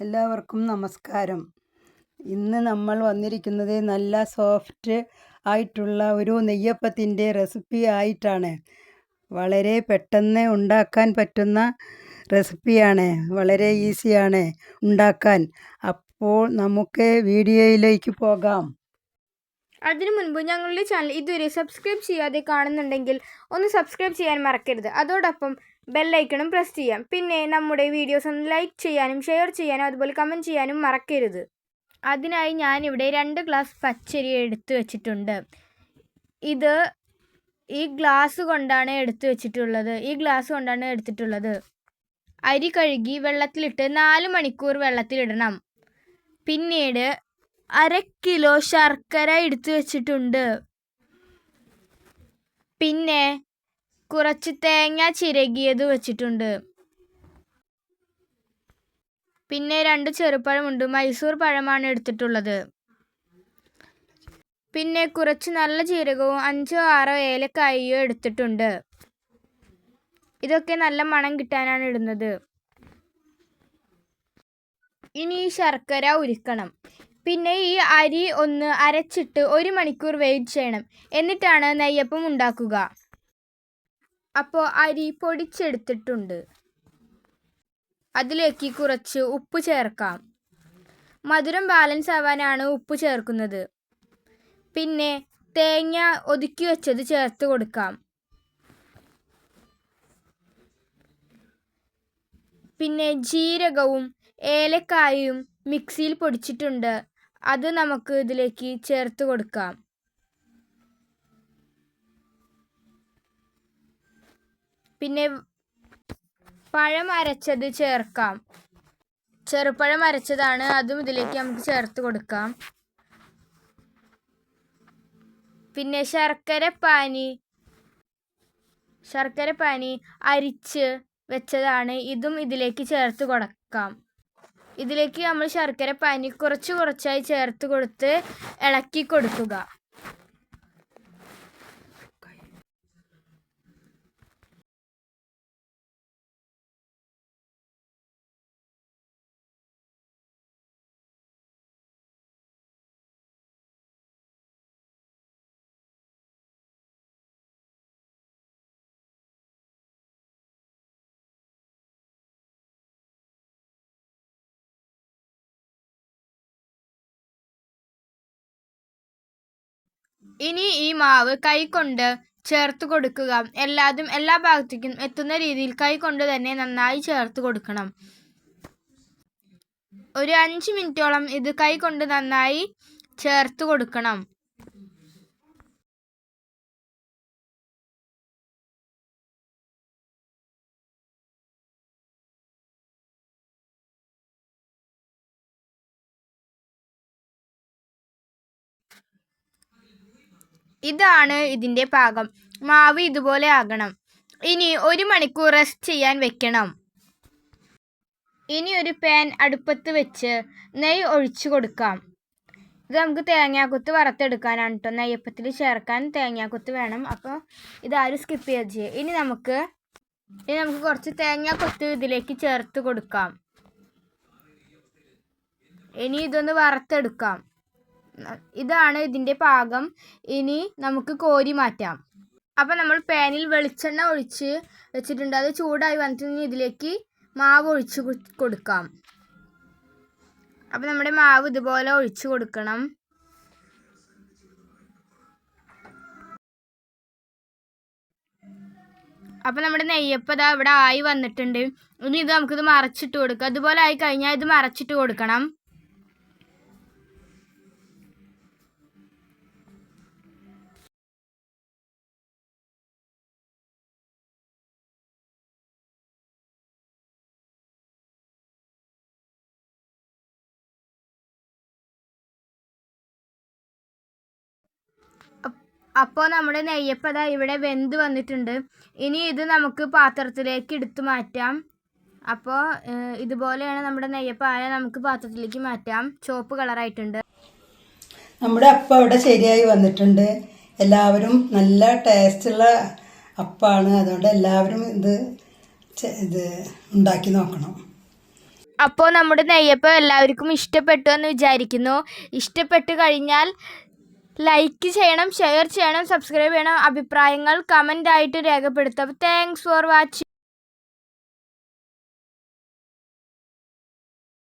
എല്ലാവർക്കും നമസ്കാരം. ഇന്ന് നമ്മൾ വന്നിരിക്കുന്നത് നല്ല സോഫ്റ്റ് ആയിട്ടുള്ള ഒരു നെയ്യപ്പത്തിൻ്റെ റെസിപ്പി ആയിട്ടാണ്. വളരെ പെട്ടെന്ന് ഉണ്ടാക്കാൻ പറ്റുന്ന റെസിപ്പിയാണ്. വളരെ ഈസിയാണ് ഉണ്ടാക്കാൻ. അപ്പോൾ നമുക്ക് വീഡിയോയിലേക്ക് പോകാം. അതിനു മുൻപ് ഞങ്ങളുടെ ചാനൽ ഇതുവരെ സബ്സ്ക്രൈബ് ചെയ്യാതെ കാണുന്നുണ്ടെങ്കിൽ ഒന്ന് സബ്സ്ക്രൈബ് ചെയ്യാൻ മറക്കരുത്. അതോടൊപ്പം ബെല്ലൈക്കണും പ്രസ് ചെയ്യാം. പിന്നെ നമ്മുടെ വീഡിയോസ് ഒന്ന് ലൈക്ക് ചെയ്യാനും ഷെയർ ചെയ്യാനും അതുപോലെ കമൻറ്റ് ചെയ്യാനും മറക്കരുത്. അതിനായി ഞാനിവിടെ 2 ഗ്ലാസ് പച്ചരി എടുത്തു വെച്ചിട്ടുണ്ട്. ഇത് ഈ ഗ്ലാസ് കൊണ്ടാണ് എടുത്തിട്ടുള്ളത്. അരി കഴുകി വെള്ളത്തിലിട്ട് 4 മണിക്കൂർ വെള്ളത്തിലിടണം. പിന്നീട് 1/2 കിലോ ശർക്കര എടുത്തു വെച്ചിട്ടുണ്ട്. പിന്നെ കുറച്ച് തേങ്ങ ചിരകിയത് വെച്ചിട്ടുണ്ട്. പിന്നെ 2 ചെറുപഴമുണ്ട്. മൈസൂർ പഴമാണ് എടുത്തിട്ടുള്ളത്. പിന്നെ കുറച്ച് നല്ല ജീരകവും 5-6 ഏലക്കായയും എടുത്തിട്ടുണ്ട്. ഇതൊക്കെ നല്ല മണം കിട്ടാനാണ് ഇടുന്നത്. ഇനി ഈ ശർക്കര ഉരുക്കണം. പിന്നെ ഈ അരി ഒന്ന് അരച്ചിട്ട് 1 മണിക്കൂർ വെയിറ്റ് ചെയ്യണം. എന്നിട്ടാണ് നെയ്യപ്പം ഉണ്ടാക്കുക. അപ്പോൾ അരി പൊടിച്ചെടുത്തിട്ടുണ്ട്. അതിലേക്ക് കുറച്ച് ഉപ്പ് ചേർക്കാം. മധുരം ബാലൻസ് ആവാനാണ് ഉപ്പ് ചേർക്കുന്നത്. പിന്നെ തേങ്ങ ഒതുക്കി വെച്ചത് ചേർത്ത് കൊടുക്കാം. പിന്നെ ജീരകവും ഏലക്കായയും മിക്സിയിൽ പൊടിച്ചിട്ടുണ്ട്. അത് നമുക്ക് ഇതിലേക്ക് ചേർത്ത് കൊടുക്കാം. പിന്നെ പഴം അരച്ചത് ചേർക്കാം. ചെറുപഴം അരച്ചതാണ്, അതും ഇതിലേക്ക് നമുക്ക് ചേർത്ത് കൊടുക്കാം. പിന്നെ ശർക്കരപ്പാനി അരിച്ച് വെച്ചതാണ്, ഇതും ഇതിലേക്ക് ചേർത്ത് കൊടുക്കാം. ഇതിലേക്ക് നമ്മൾ ശർക്കരപ്പാനി കുറച്ചായി ചേർത്ത് കൊടുത്ത് ഇളക്കി കൊടുക്കുക. ഇനി ഈ മാവ് കൈകൊണ്ട് ചേർത്ത് കൊടുക്കുക. എല്ലാ ഭാഗത്തേക്കും എത്തുന്ന രീതിയിൽ കൈകൊണ്ട് തന്നെ നന്നായി ചേർത്ത് കൊടുക്കണം. ഒരു 5 മിനിറ്റോളം ഇത് കൈകൊണ്ട് നന്നായി ചേർത്ത് കൊടുക്കണം. ഇതാണ് ഇതിൻ്റെ പാകം. മാവ് ഇതുപോലെ ആകണം. ഇനി 1 മണിക്കൂർ റെസ്റ്റ് ചെയ്യാൻ വെക്കണം. ഇനി ഒരു പാൻ അടുപ്പത്ത് വെച്ച് നെയ്യ് ഒഴിച്ചു കൊടുക്കാം. ഇത് നമുക്ക് തേങ്ങാക്കൊത്ത് വറുത്തെടുക്കാനാണ് കേട്ടോ. നെയ്യപ്പത്തിൽ ചേർക്കാൻ തേങ്ങാക്കൊത്ത് വേണം. അപ്പോൾ ഇതാരും സ്കിപ്പ് ചെയ്ത്. ഇനി നമുക്ക് കുറച്ച് തേങ്ങാക്കൊത്ത് ഇതിലേക്ക് ചേർത്ത് കൊടുക്കാം. ഇനി ഇതൊന്ന് വറുത്തെടുക്കാം. ഇതാണ് ഇതിൻ്റെ പാകം. ഇനി നമുക്ക് കോരി മാറ്റാം. അപ്പോൾ നമ്മൾ പാനിൽ വെളിച്ചെണ്ണ ഒഴിച്ച് വെച്ചിട്ടുണ്ട്. അത് ചൂടായി വന്നിട്ട് ഇതിലേക്ക് മാവ് ഒഴിച്ച് കൊടുക്കാം. അപ്പോൾ നമ്മുടെ മാവ് ഇതുപോലെ ഒഴിച്ച് കൊടുക്കണം. അപ്പോൾ നമ്മുടെ നെയ്യപ്പം ഇവിടെ ആയി വന്നിട്ടുണ്ട്. ഇനി ഇത് നമുക്കിത് മറച്ചിട്ട് കൊടുക്കാം. അതുപോലെ ആയി കഴിഞ്ഞാൽ ഇത് മറച്ചിട്ട് കൊടുക്കണം. അപ്പോൾ നമ്മുടെ നെയ്യപ്പം ഇവിടെ വെന്ത് വന്നിട്ടുണ്ട്. ഇനി ഇത് നമുക്ക് പാത്രത്തിലേക്ക് എടുത്ത് മാറ്റാം. അപ്പോൾ ഇതുപോലെയാണ് നമ്മുടെ നെയ്യപ്പം ആയ നമുക്ക് പാത്രത്തിലേക്ക് മാറ്റാം. ചുവപ്പ് കളറായിട്ടുണ്ട്. നമ്മുടെ അപ്പം ഇവിടെ ശരിയായി വന്നിട്ടുണ്ട്. എല്ലാവരും നല്ല ടേസ്റ്റുള്ള അപ്പമാണ്. അതുകൊണ്ട് എല്ലാവരും ഇത് ഉണ്ടാക്കി നോക്കണം. അപ്പോൾ നമ്മുടെ നെയ്യപ്പം എല്ലാവർക്കും ഇഷ്ടപ്പെട്ടു എന്ന് വിചാരിക്കുന്നു. ഇഷ്ടപ്പെട്ട് കഴിഞ്ഞാൽ ലൈക്ക് ചെയ്യണം, ഷെയർ ചെയ്യണം, സബ്സ്ക്രൈബ് ചെയ്യണം. അഭിപ്രായങ്ങൾ കമൻ്റായിട്ട് രേഖപ്പെടുത്താം. Thanks for watching.